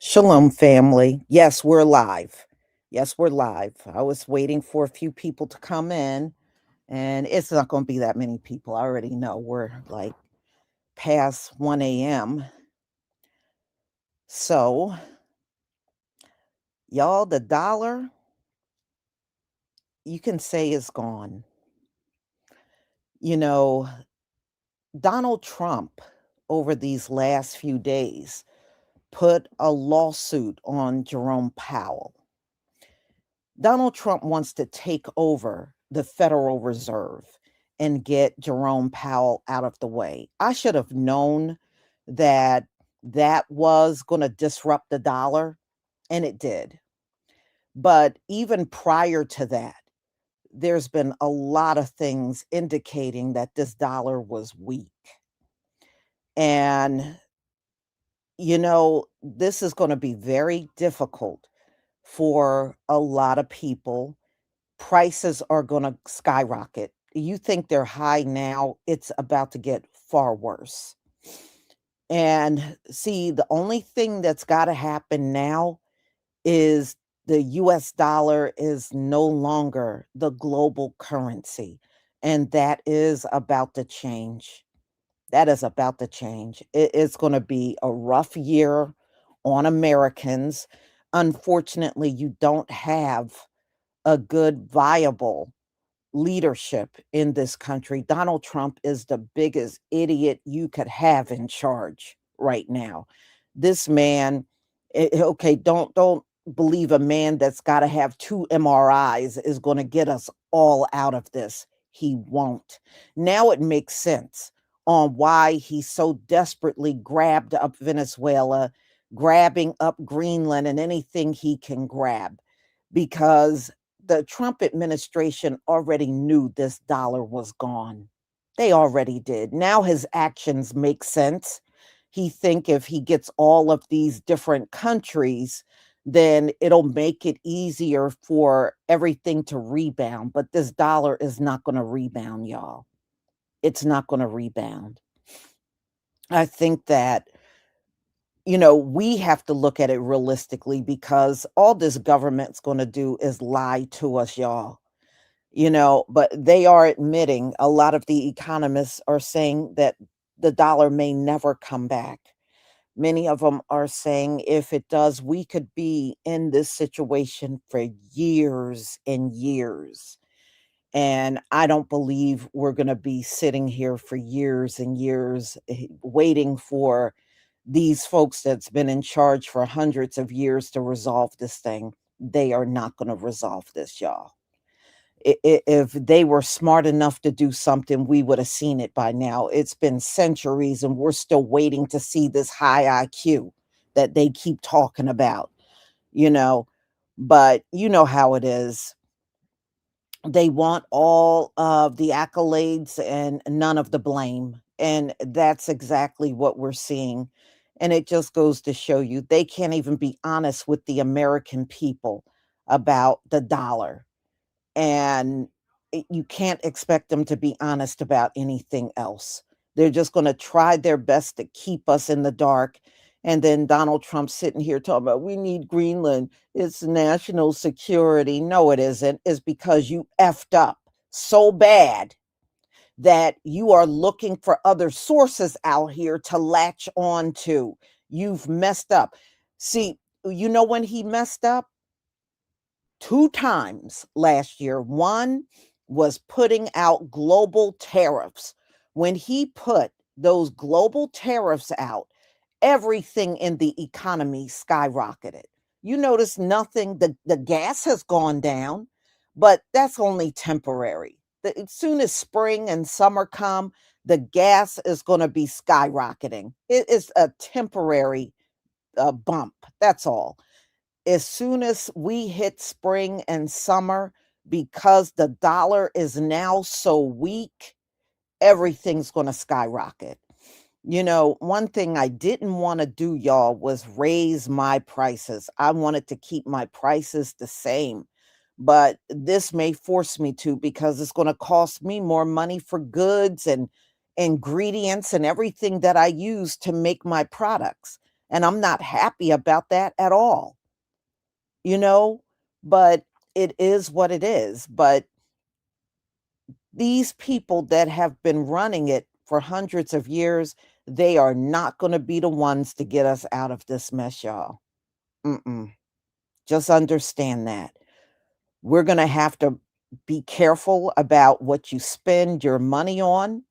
Shalom, family. Yes, we're live. Yes, we're live. I was waiting for a few people to come in, and it's not going to be that many people. I already know we're like past 1 a.m. So, y'all, the dollar, you can say is gone. You know, Donald Trump, over these last few days, put a lawsuit on Jerome Powell. Donald Trump wants to take over the Federal Reserve and get Jerome Powell out of the way. I should have known that that was going to disrupt the dollar, and it did. But even prior to that, there's been a lot of things indicating that this dollar was weak. And, this is going to be very difficult for a lot of people. Prices are gonna skyrocket. You think they're high now, it's about to get far worse. And see, the only thing that's gotta happen now is the US dollar is no longer the global currency, and that is about to change. That is about to change. It's gonna be a rough year on Americans. Unfortunately, you don't have a good, viable leadership in this country. Donald Trump is the biggest idiot you could have in charge right now. This man, okay, don't believe a man that's got to have two MRIs is going to get us all out of this. He won't. Now it makes sense on why he so desperately grabbed up Venezuela, grabbing up Greenland and anything he can grab, because the Trump administration already knew this dollar was gone. They already did. Now his actions make sense. He think if he gets all of these different countries, then it'll make it easier for everything to rebound. But this dollar is not going to rebound, y'all. It's not going to rebound. I think that we have to look at it realistically, because all this government's going to do is lie to us, y'all. But they are admitting, a lot of the economists are saying that the dollar may never come back. Many of them are saying if it does, we could be in this situation for years and years. And I don't believe we're going to be sitting here for years and years waiting for these folks that's been in charge for hundreds of years to resolve this thing. They are not going to resolve this, y'all. If they were smart enough to do something, we would have seen it by now. It's been centuries, and we're still waiting to see this high IQ that they keep talking about, you know. But you know how it is. They want all of the accolades and none of the blame. And that's exactly what we're seeing. And it just goes to show you they can't even be honest with the American people about the dollar. And you can't expect them to be honest about anything else. They're just going to try their best to keep us in the dark. And then Donald Trump sitting here talking about we need Greenland. It's national security. No, it isn't. It's because you effed up so bad that you are looking for other sources out here to latch on to. You've messed up. See, when he messed up? Two times last year. One was putting out global tariffs. When he put those global tariffs out, everything in the economy skyrocketed. You notice nothing, the gas has gone down, but that's only temporary. As soon as spring and summer come, the gas is going to be skyrocketing. It is a temporary bump. That's all. As soon as we hit spring and summer, because the dollar is now so weak, everything's going to skyrocket. One thing I didn't want to do, y'all, was raise my prices. I wanted to keep my prices the same. But this may force me to, because it's going to cost me more money for goods and ingredients and everything that I use to make my products. And I'm not happy about that at all, you know, but it is what it is. But these people that have been running it for hundreds of years, they are not going to be the ones to get us out of this mess, y'all. Mm-mm. Just understand that. We're going to have to be careful about what you spend your money on.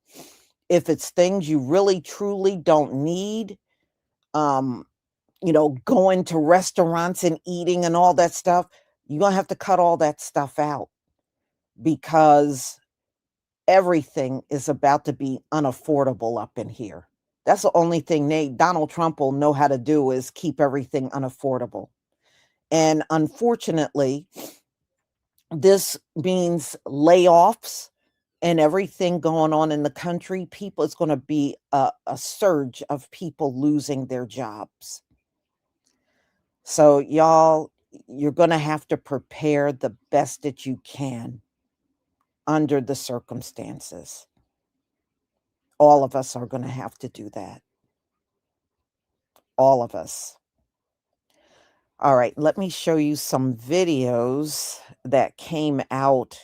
If it's things you really truly don't need, um, going to restaurants and eating and all that stuff, you're going to have to cut all that stuff out because everything is about to be unaffordable up in here. That's the only thing Donald Trump will know how to do is keep everything unaffordable. And unfortunately, this means layoffs and everything going on in the country. It's going to be a surge of people losing their jobs. So y'all, you're going to have to prepare the best that you can under the circumstances. All of us are going to have to do that. All of us. All right, let me show you some videos that came out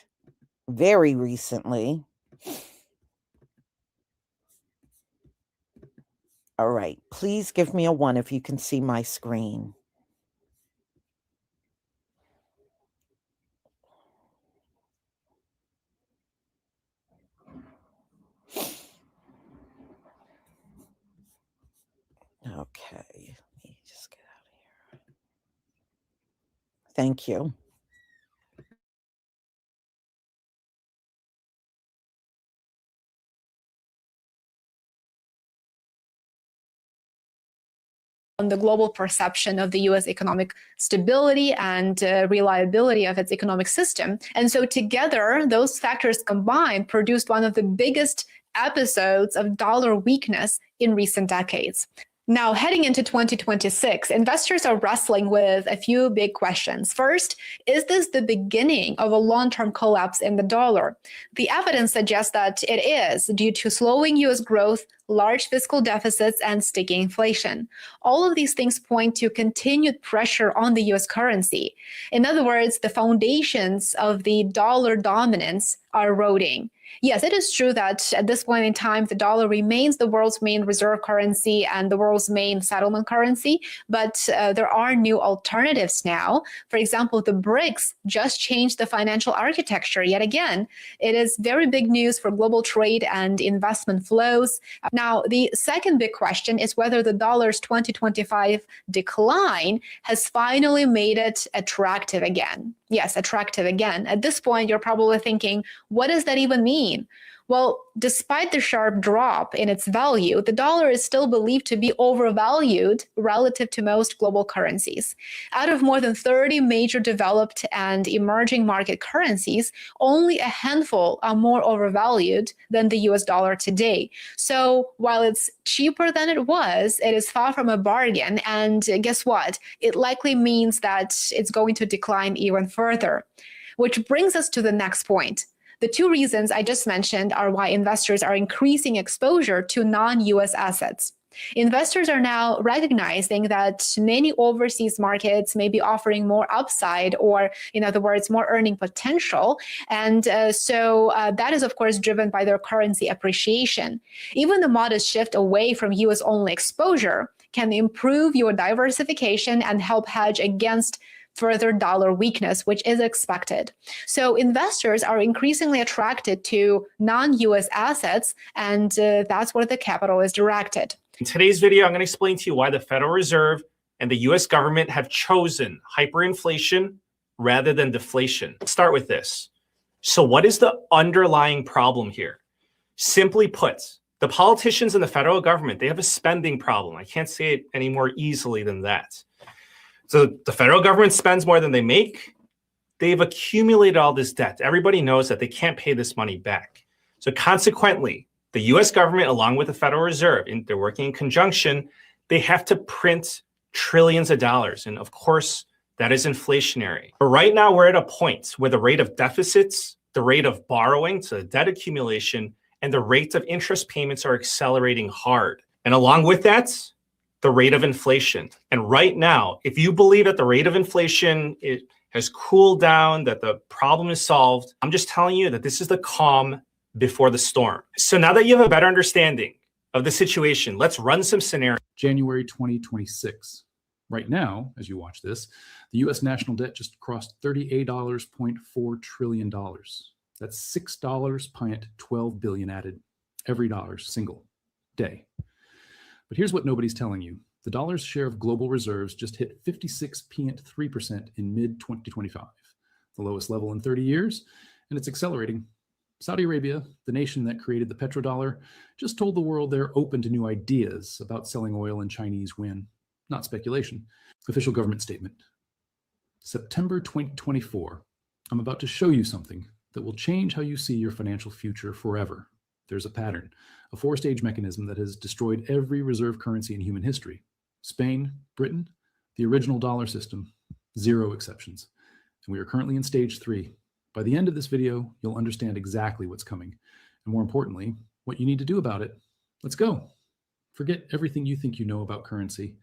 very recently. All right, please give me a 1 if you can see my screen. Okay, let me just get out of here. Thank you. On the global perception of the US economic stability and reliability of its economic system. And so together, those factors combined produced one of the biggest episodes of dollar weakness in recent decades. Now, heading into 2026, investors are wrestling with a few big questions. First, is this the beginning of a long-term collapse in the dollar? The evidence suggests that it is due to slowing US growth, large fiscal deficits, and sticky inflation. All of these things point to continued pressure on the US currency. In other words, the foundations of the dollar dominance are eroding. Yes, it is true that at this point in time, the dollar remains the world's main reserve currency and the world's main settlement currency, but there are new alternatives now. For example, the BRICS just changed the financial architecture yet again. It is very big news for global trade and investment flows. Now, the second big question is whether the dollar's 2025 decline has finally made it attractive again. Yes, attractive again. At this point, you're probably thinking, what does that even mean? Well, despite the sharp drop in its value, the dollar is still believed to be overvalued relative to most global currencies. Out of more than 30 major developed and emerging market currencies, only a handful are more overvalued than the US dollar today. So while it's cheaper than it is far from a bargain. And guess what? It likely means that it's going to decline even further. Which brings us to the next point. The two reasons I just mentioned are why investors are increasing exposure to non-US assets. Investors are now recognizing that many overseas markets may be offering more upside, or in other words, more earning potential. And so that is, of course, driven by their currency appreciation. Even a modest shift away from US-only exposure can improve your diversification and help hedge against further dollar weakness, which is expected. So investors are increasingly attracted to non-US assets, and that's where the capital is directed. In today's video, I'm going to explain to you why the Federal Reserve and the US government have chosen hyperinflation rather than deflation. Let's start with this. So what is the underlying problem here? Simply put, the politicians and the federal government, they have a spending problem. I can't say it any more easily than that. So the federal government spends more than they make. They've accumulated all this debt. Everybody knows that they can't pay this money back. So consequently, the US government, along with the Federal Reserve, they're working in conjunction, they have to print trillions of dollars. And of course, that is inflationary. But right now, we're at a point where the rate of deficits, the rate of borrowing, so the debt accumulation, and the rate of interest payments are accelerating hard. And along with that, the rate of inflation. And right now, if you believe that the rate of inflation has cooled down, that the problem is solved, I'm just telling you that this is the calm before the storm. So now that you have a better understanding of the situation, let's run some scenarios. January 2026. Right now, as you watch this, the US national debt just crossed $38.4 trillion. That's $6.12 billion added every dollar, single day. But here's what nobody's telling you. The dollar's share of global reserves just hit 56.3% in mid-2025, the lowest level in 30 years, and it's accelerating. Saudi Arabia, the nation that created the petrodollar, just told the world they're open to new ideas about selling oil and Chinese yuan. Not speculation. Official government statement. September 2024. I'm about to show you something that will change how you see your financial future forever. There's a pattern, a four-stage mechanism that has destroyed every reserve currency in human history. Spain, Britain, the original dollar system, zero exceptions. And we are currently in stage 3. By the end of this video, you'll understand exactly what's coming. And more importantly, what you need to do about it. Let's go. Forget everything you think you know about currency,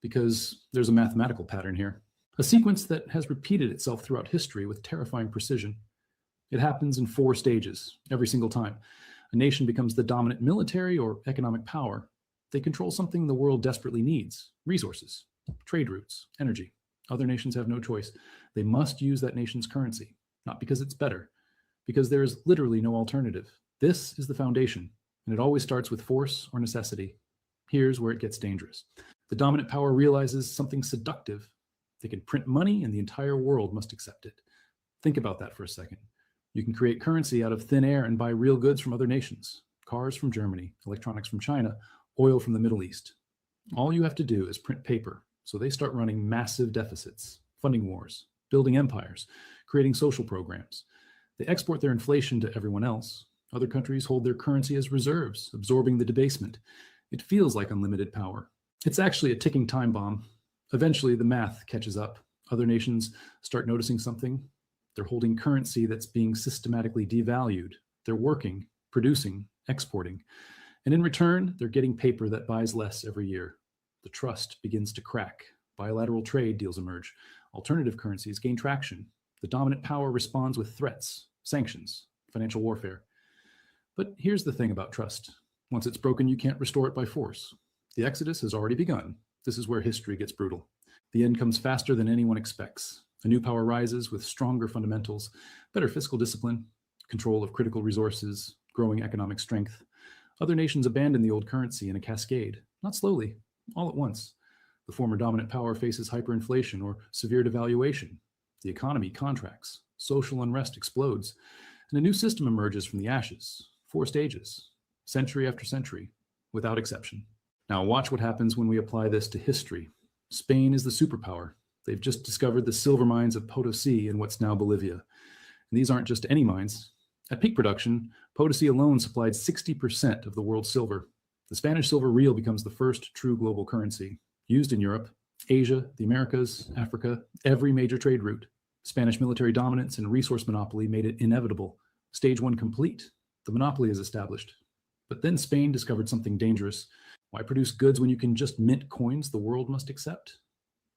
because there's a mathematical pattern here. A sequence that has repeated itself throughout history with terrifying precision. It happens in 4 stages every single time. A nation becomes the dominant military or economic power. They control something the world desperately needs: resources, trade routes, energy. Other nations have no choice. They must use that nation's currency, not because it's better, because there is literally no alternative. This is the foundation, and it always starts with force or necessity. Here's where it gets dangerous. The dominant power realizes something seductive. They can print money, and the entire world must accept it. Think about that for a second. You can create currency out of thin air and buy real goods from other nations. Cars from Germany, electronics from China, oil from the Middle East. All you have to do is print paper, so they start running massive deficits, funding wars, building empires, creating social programs. They export their inflation to everyone else. Other countries hold their currency as reserves, absorbing the debasement. It feels like unlimited power. It's actually a ticking time bomb. Eventually, the math catches up. Other nations start noticing something. They're holding currency that's being systematically devalued. They're working, producing, exporting. And in return, they're getting paper that buys less every year. The trust begins to crack. Bilateral trade deals emerge. Alternative currencies gain traction. The dominant power responds with threats, sanctions, financial warfare. But here's the thing about trust. Once it's broken, you can't restore it by force. The exodus has already begun. This is where history gets brutal. The end comes faster than anyone expects. A new power rises with stronger fundamentals, better fiscal discipline, control of critical resources, growing economic strength. Other nations abandon the old currency in a cascade, not slowly, all at once. The former dominant power faces hyperinflation or severe devaluation. The economy contracts, social unrest explodes, and a new system emerges from the ashes. 4 stages, century after century, without exception. Now watch what happens when we apply this to history. Spain is the superpower. They've just discovered the silver mines of Potosi in what's now Bolivia. And these aren't just any mines. At peak production, Potosi alone supplied 60% of the world's silver. The Spanish silver real becomes the first true global currency, used in Europe, Asia, the Americas, Africa, every major trade route. Spanish military dominance and resource monopoly made it inevitable. Stage 1 complete. The monopoly is established. But then Spain discovered something dangerous. Why produce goods when you can just mint coins the world must accept?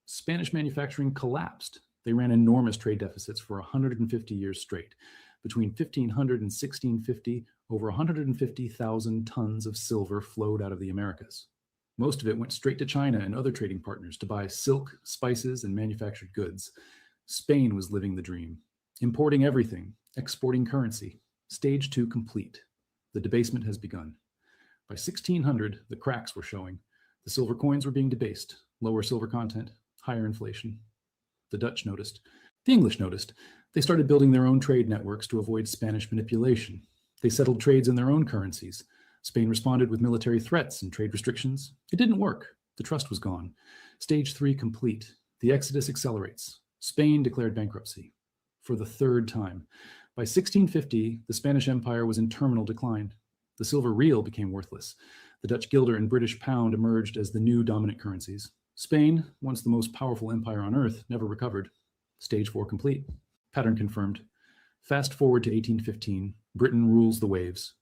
Spanish manufacturing collapsed. They ran enormous trade deficits for 150 years straight. Between 1500 and 1650, over 150,000 tons of silver flowed out of the Americas. Most of it went straight to China and other trading partners to buy silk, spices, and manufactured goods. Spain was living the dream, importing everything, exporting currency. Stage 2 complete. The debasement has begun. By 1600, the cracks were showing. The silver coins were being debased, lower silver content, higher inflation. The Dutch noticed. The English noticed. They started building their own trade networks to avoid Spanish manipulation. They settled trades in their own currencies. Spain responded with military threats and trade restrictions. It didn't work. The trust was gone. Stage 3 complete. The exodus accelerates. Spain declared bankruptcy for the 3rd time. By 1650, the Spanish Empire was in terminal decline. The silver real became worthless. The Dutch guilder and British pound emerged as the new dominant currencies. Spain, once the most powerful empire on earth, never recovered. Stage 4 complete. Pattern confirmed. Fast forward to 1815. Britain rules the waves.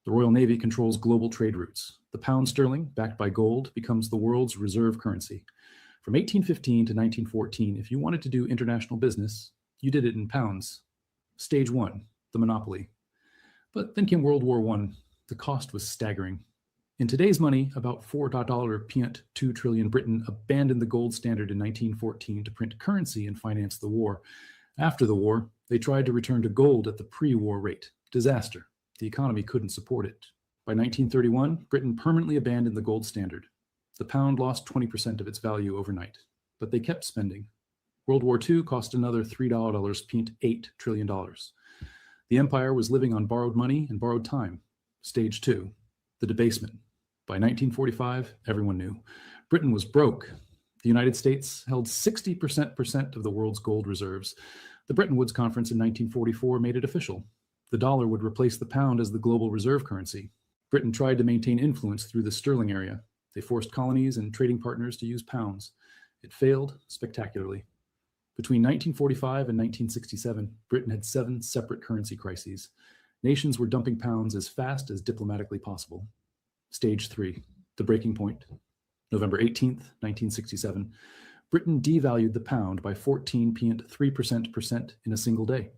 The Royal Navy controls global trade routes. The pound sterling, backed by gold, becomes the world's reserve currency. From 1815 to 1914, if you wanted to do international business, you did it in pounds. Stage 1, the monopoly. But then came World War I. The cost was staggering. In today's money, about $4.2 trillion, Britain abandoned the gold standard in 1914 to print currency and finance the war. After the war, they tried to return to gold at the pre-war rate. Disaster. The economy couldn't support it. By 1931, Britain permanently abandoned the gold standard. The pound lost 20% of its value overnight, but they kept spending. World War II cost another $3.8 trillion. The empire was living on borrowed money and borrowed time. Stage 2, the debasement. By 1945, everyone knew. Britain was broke. The United States held 60% of the world's gold reserves. The Bretton Woods Conference in 1944 made it official. The dollar would replace the pound as the global reserve currency. Britain tried to maintain influence through the sterling area. They forced colonies and trading partners to use pounds. It failed spectacularly. Between 1945 and 1967, Britain had 7 separate currency crises. Nations were dumping pounds as fast as diplomatically possible. Stage 3, the breaking point. November 18th, 1967, Britain devalued the pound by 14.3% in a single day.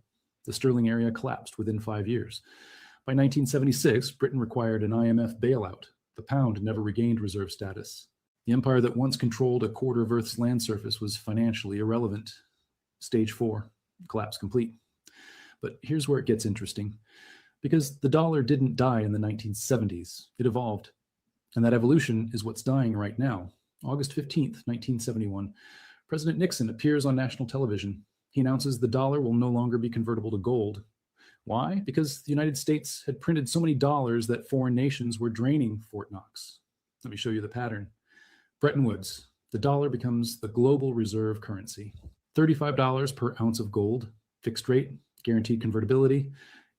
The sterling area collapsed within 5 years. By 1976, Britain required an IMF bailout. The pound never regained reserve status. The empire that once controlled a quarter of Earth's land surface was financially irrelevant. Stage 4, collapse complete. But here's where it gets interesting. Because the dollar didn't die in the 1970s, it evolved. And that evolution is what's dying right now. August 15th, 1971, President Nixon appears on national television. He announces the dollar will no longer be convertible to gold. Why? Because the United States had printed so many dollars that foreign nations were draining Fort Knox. Let me show you the pattern. Bretton Woods, the dollar becomes the global reserve currency. $35 per ounce of gold, fixed rate, guaranteed convertibility.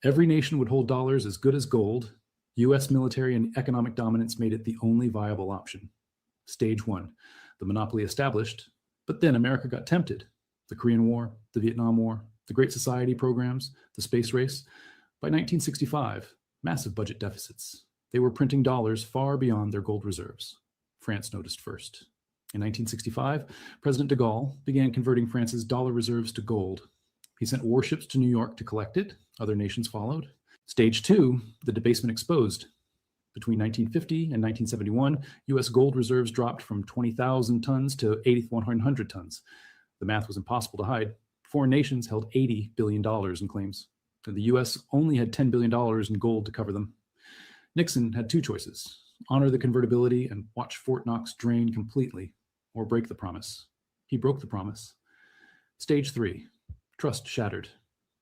Every nation would hold dollars as good as gold. US military and economic dominance made it the only viable option. Stage 1, the monopoly established, but then America got tempted. The Korean War, the Vietnam War, the Great Society programs, the space race. By 1965, massive budget deficits. They were printing dollars far beyond their gold reserves. France noticed first. In 1965, President de Gaulle began converting France's dollar reserves to gold. He sent warships to New York to collect it. Other nations followed. Stage 2, the debasement exposed. Between 1950 and 1971, US gold reserves dropped from 20,000 tons to 8,100 tons. The math was impossible to hide. Foreign nations held $80 billion in claims. And the US only had $10 billion in gold to cover them. Nixon had 2 choices: honor the convertibility and watch Fort Knox drain completely, or break the promise. He broke the promise. Stage 3, trust shattered.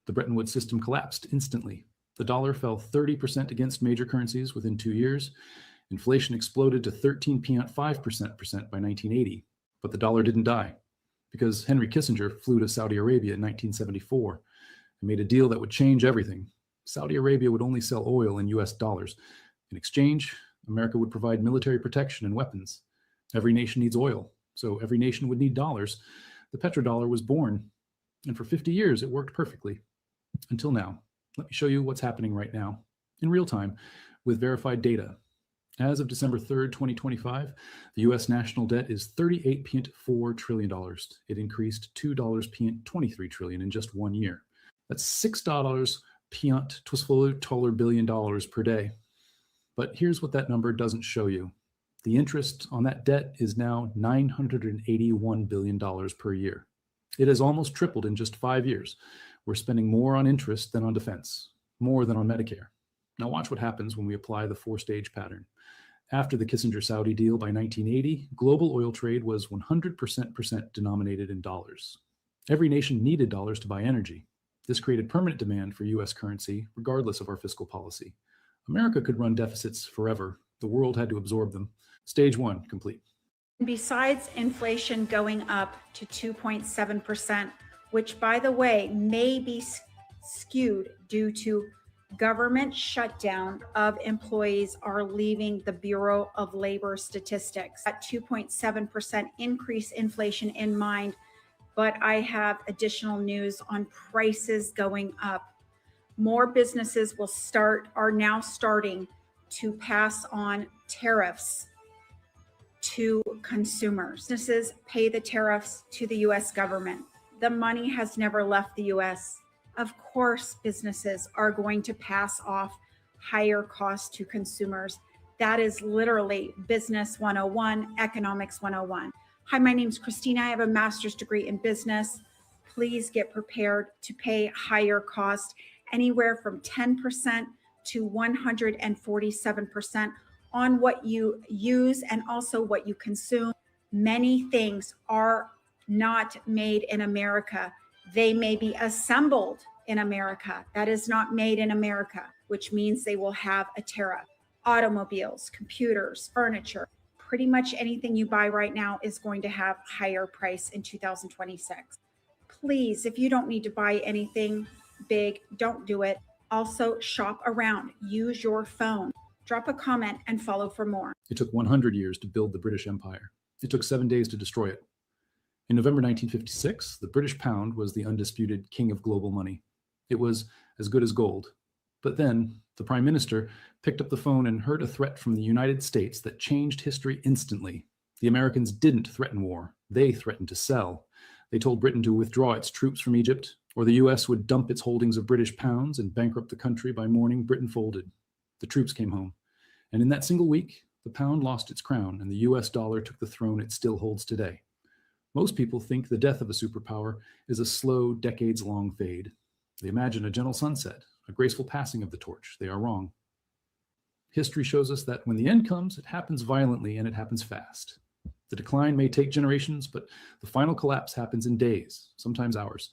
The Bretton Woods system collapsed instantly. The dollar fell 30% against major currencies within 2 years. Inflation exploded to 13.5% by 1980. But the dollar didn't die, because Henry Kissinger flew to Saudi Arabia in 1974 and made a deal that would change everything. Saudi Arabia would only sell oil in US dollars. In exchange, America would provide military protection and weapons. Every nation needs oil, so every nation would need dollars. The petrodollar was born, and for 50 years it worked perfectly. Until now. Let me show you what's happening right now, in real time, with verified data. As of December 3rd, 2025, the US national debt is $38.4 trillion. It increased $2.23 trillion in just 1 year. That's $6.12 billion per day. But here's what that number doesn't show you. The interest on that debt is now $981 billion per year. It has almost tripled in just 5 years. We're spending more on interest than on defense, more than on Medicare. Now watch what happens when we apply the 4-stage pattern. After the Kissinger-Saudi deal by 1980, global oil trade was 100% denominated in dollars. Every nation needed dollars to buy energy. This created permanent demand for US currency, regardless of our fiscal policy. America could run deficits forever. The world had to absorb them. Stage 1, complete. Besides inflation going up to 2.7%, which, by the way, may be skewed due to government shutdown of employees are leaving the Bureau of Labor Statistics. That 2.7% increase inflation in mind, but I have additional news on prices going up. More businesses are now starting to pass on tariffs to consumers. Businesses pay the tariffs to the US government. The money has never left the US. Of course, businesses are going to pass off higher costs to consumers. That is literally Business 101, Economics 101. Hi, my name is Christina. I have a master's degree in business. Please get prepared to pay higher cost, anywhere from 10% to 147% on what you use and also what you consume. Many things are not made in America. They may be assembled in America. That is not made in America, which means they will have a tariff. Automobiles, computers, furniture, pretty much anything you buy right now is going to have higher price in 2026. Please, if you don't need to buy anything big, don't do it. Also, shop around, use your phone. Drop a comment and follow for more. It took 100 years to build the British Empire. It took 7 days to destroy it. In November 1956, the British pound was the undisputed king of global money. It was as good as gold. But then the prime minister picked up the phone and heard a threat from the United States that changed history instantly. The Americans didn't threaten war. They threatened to sell. They told Britain to withdraw its troops from Egypt, or the US would dump its holdings of British pounds and bankrupt the country. By morning, Britain folded. The troops came home. And in that single week, the pound lost its crown and the US dollar took the throne it still holds today. Most people think the death of a superpower is a slow, decades-long fade. They imagine a gentle sunset, a graceful passing of the torch. They are wrong. History shows us that when the end comes, it happens violently and it happens fast. The decline may take generations, but the final collapse happens in days, sometimes hours.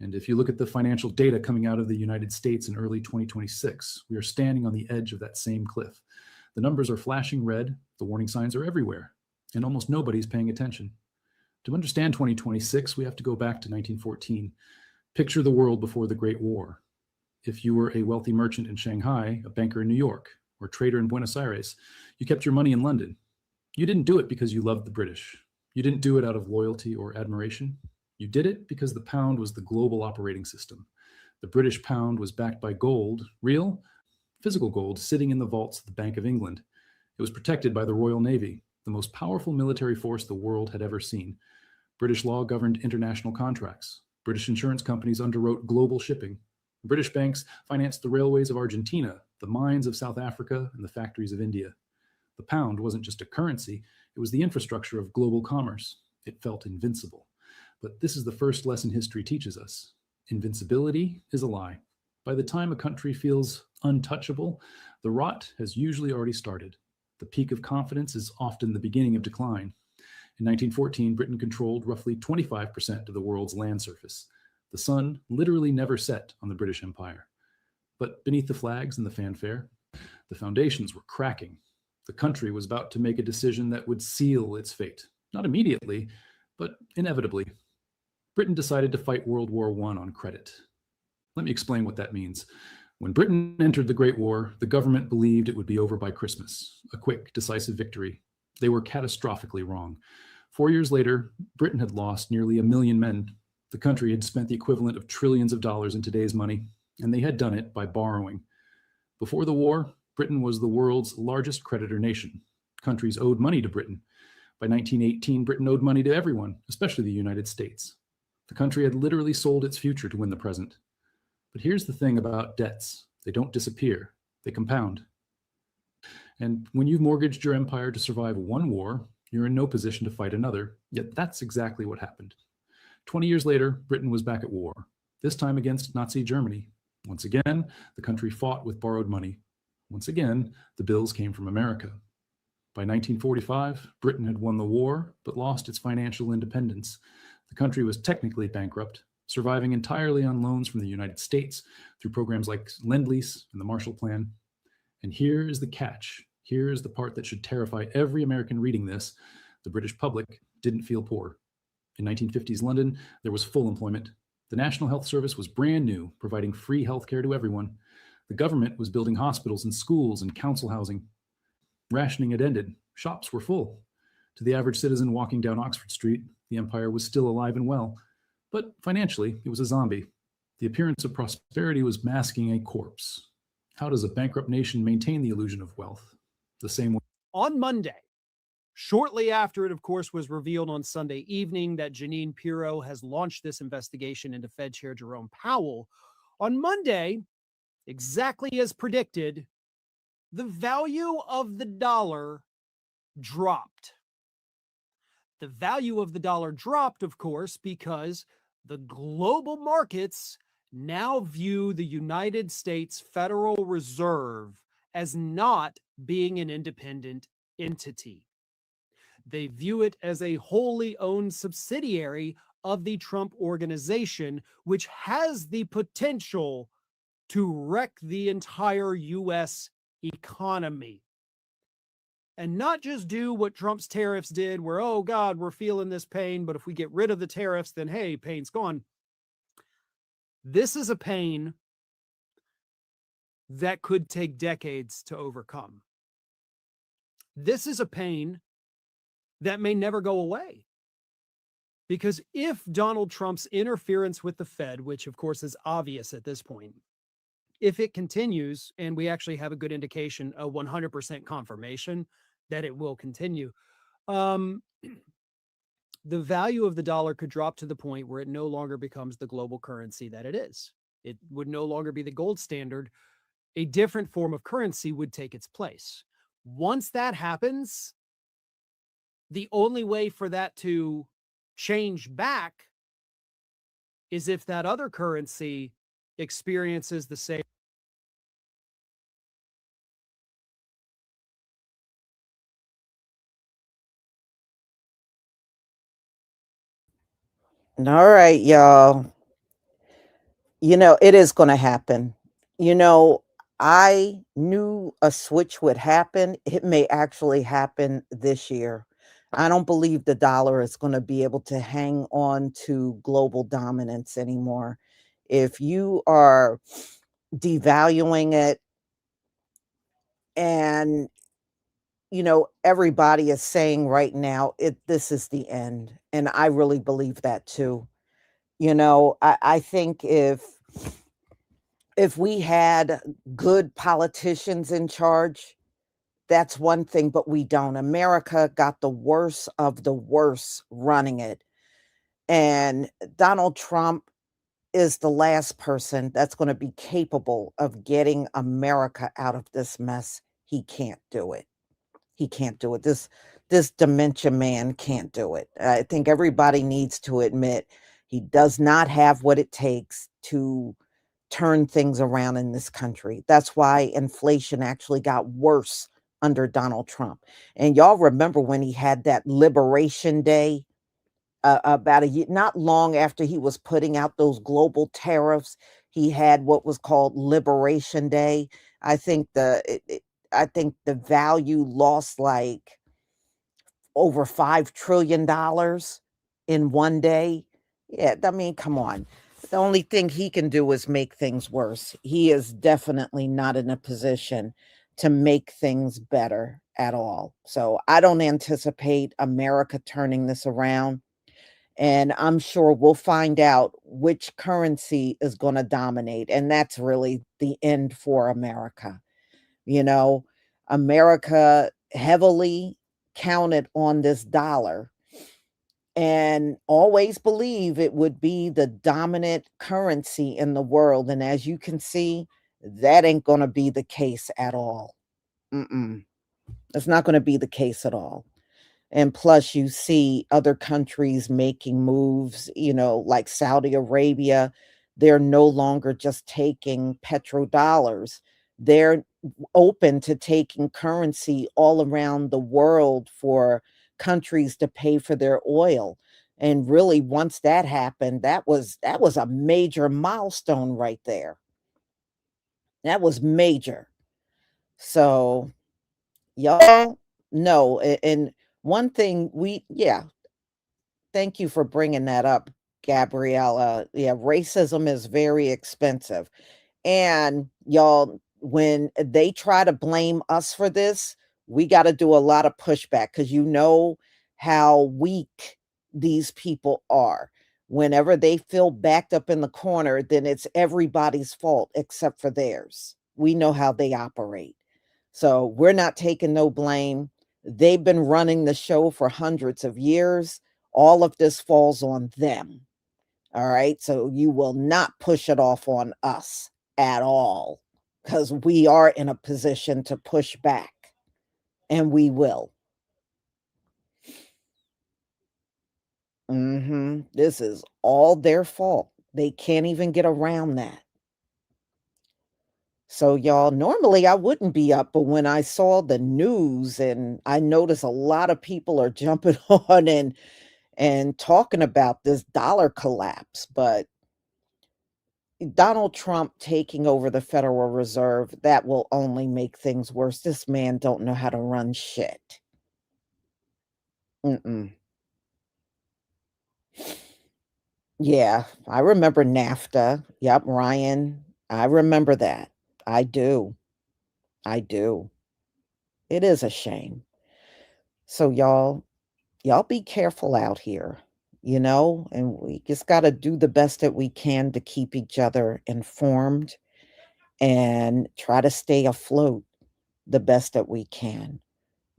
And if you look at the financial data coming out of the United States in early 2026, we are standing on the edge of that same cliff. The numbers are flashing red, the warning signs are everywhere, and almost nobody's paying attention. To understand 2026, we have to go back to 1914. Picture the world before the Great War. If you were a wealthy merchant in Shanghai, a banker in New York, or trader in Buenos Aires, you kept your money in London. You didn't do it because you loved the British. You didn't do it out of loyalty or admiration. You did it because the pound was the global operating system. The British pound was backed by gold, real, physical gold, sitting in the vaults of the Bank of England. It was protected by the Royal Navy, the most powerful military force the world had ever seen. British law governed international contracts. British insurance companies underwrote global shipping. British banks financed the railways of Argentina, the mines of South Africa, and the factories of India. The pound wasn't just a currency, it was the infrastructure of global commerce. It felt invincible. But this is the first lesson history teaches us. Invincibility is a lie. By the time a country feels untouchable, the rot has usually already started. The peak of confidence is often the beginning of decline. In 1914, Britain controlled roughly 25% of the world's land surface. The sun literally never set on the British Empire. But beneath the flags and the fanfare, the foundations were cracking. The country was about to make a decision that would seal its fate. Not immediately, but inevitably. Britain decided to fight World War I on credit. Let me explain what that means. When Britain entered the Great War, the government believed it would be over by Christmas, a quick, decisive victory. They were catastrophically wrong. 4 years later, Britain had lost nearly 1 million men. The country had spent the equivalent of trillions of dollars in today's money, and they had done it by borrowing. Before the war, Britain was the world's largest creditor nation. Countries owed money to Britain. By 1918, Britain owed money to everyone, especially the United States. The country had literally sold its future to win the present. But here's the thing about debts. They don't disappear. They compound. And when you've mortgaged your empire to survive one war, you're in no position to fight another. Yet that's exactly what happened. 20 years later, Britain was back at war, this time against Nazi Germany. Once again, the country fought with borrowed money. Once again, the bills came from America. By 1945, Britain had won the war, but lost its financial independence. The country was technically bankrupt, surviving entirely on loans from the United States through programs like Lend-Lease and the Marshall Plan. And here is the catch. Here is the part that should terrify every American reading this. The British public didn't feel poor. In 1950s London, there was full employment. The National Health Service was brand new, providing free health care to everyone. The government was building hospitals and schools and council housing. Rationing had ended. Shops were full. To the average citizen walking down Oxford Street, the empire was still alive and well. But financially, it was a zombie. The appearance of prosperity was masking a corpse. How does a bankrupt nation maintain the illusion of wealth? The same way. On Monday, shortly after it, of course, was revealed on Sunday evening that Jeanine Pirro has launched this investigation into Fed Chair Jerome Powell, on Monday, exactly as predicted, the value of the dollar dropped. The value of the dollar dropped, of course, because the global markets now view the United States Federal Reserve as not being an independent entity. They view it as a wholly owned subsidiary of the Trump organization, which has the potential to wreck the entire U.S. economy. And not just do what Trump's tariffs did, where, oh God, we're feeling this pain, but if we get rid of the tariffs, then hey, pain's gone. This is a pain that could take decades to overcome. This is a pain that may never go away. Because if Donald Trump's interference with the Fed, which of course is obvious at this point, if it continues, and we actually have a good indication, a 100% confirmation that it will continue, the value of the dollar could drop to the point where it no longer becomes the global currency that it is. It would no longer be the gold standard. A different form of currency would take its place. Once that happens, the only way for that to change back is if that other currency experiences the same. All right, y'all. It is going to happen. I knew a switch would happen. It may actually happen this year. I don't believe the dollar is going to be able to hang on to global dominance anymore. If you are devaluing it and everybody is saying right now this is the end, and I really believe that too. I think if we had good politicians in charge, that's one thing, but we don't. America got the worst of the worst running it. And Donald Trump is the last person that's going to be capable of getting America out of this mess. He can't do it. He can't do it. This dementia man can't do it. I think everybody needs to admit he does not have what it takes to turn things around in this country. That's why inflation actually got worse under Donald Trump. And y'all remember when he had that Liberation Day about a year, not long after he was putting out those global tariffs, he had what was called Liberation Day. I think I think the value lost like over $5 trillion in one day. Yeah, I mean, come on. The only thing he can do is make things worse. He is definitely not in a position to make things better at all. So I don't anticipate America turning this around. And I'm sure we'll find out which currency is going to dominate. And that's really the end for America. America heavily counted on this dollar and always believe it would be the dominant currency in the world. And as you can see, that ain't going to be the case at all. It's not going to be the case at all. And plus, you see other countries making moves, like Saudi Arabia. They're no longer just taking petrodollars. They're open to taking currency all around the world for countries to pay for their oil. And really, once that happened, that was a major milestone right there. That was major. So, y'all know, and one thing thank you for bringing that up, Gabriella. Yeah, racism is very expensive. And y'all, when they try to blame us for this, we got to do a lot of pushback because you know how weak these people are. Whenever they feel backed up in the corner, then it's everybody's fault except for theirs. We know how they operate. So we're not taking no blame. They've been running the show for hundreds of years. All of this falls on them. All right. So you will not push it off on us at all, because we are in a position to push back, and we will. This is all their fault. They can't even get around that. So, y'all, normally I wouldn't be up, but when I saw the news and I noticed a lot of people are jumping on and talking about this dollar collapse, but Donald Trump taking over the Federal Reserve, that will only make things worse. This man don't know how to run shit. Mm-mm. Yeah, I remember NAFTA. Yep, Ryan. I remember that. I do. I do. It is a shame. So y'all be careful out here, and we just got to do the best that we can to keep each other informed and try to stay afloat the best that we can.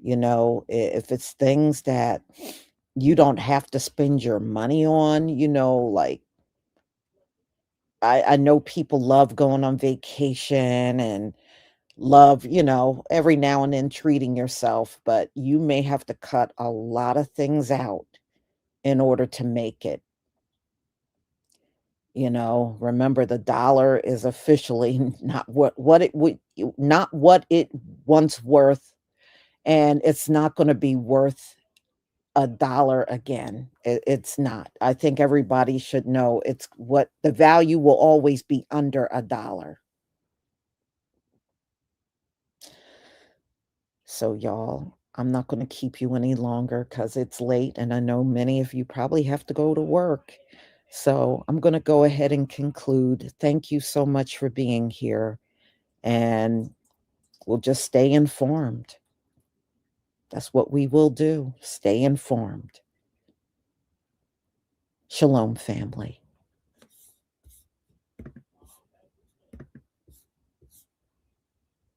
If it's things that you don't have to spend your money on, like I know people love going on vacation and love, every now and then treating yourself, but you may have to cut a lot of things out in order to make it. Remember, the dollar is officially not not what it once worth, and it's not going to be worth a dollar again. It's not. I think everybody should know it's what the value will always be under a dollar. So, y'all, I'm not going to keep you any longer because it's late, and I know many of you probably have to go to work. So, I'm going to go ahead and conclude. Thank you so much for being here, and we'll just stay informed. That's what we will do. Stay informed. Shalom, family.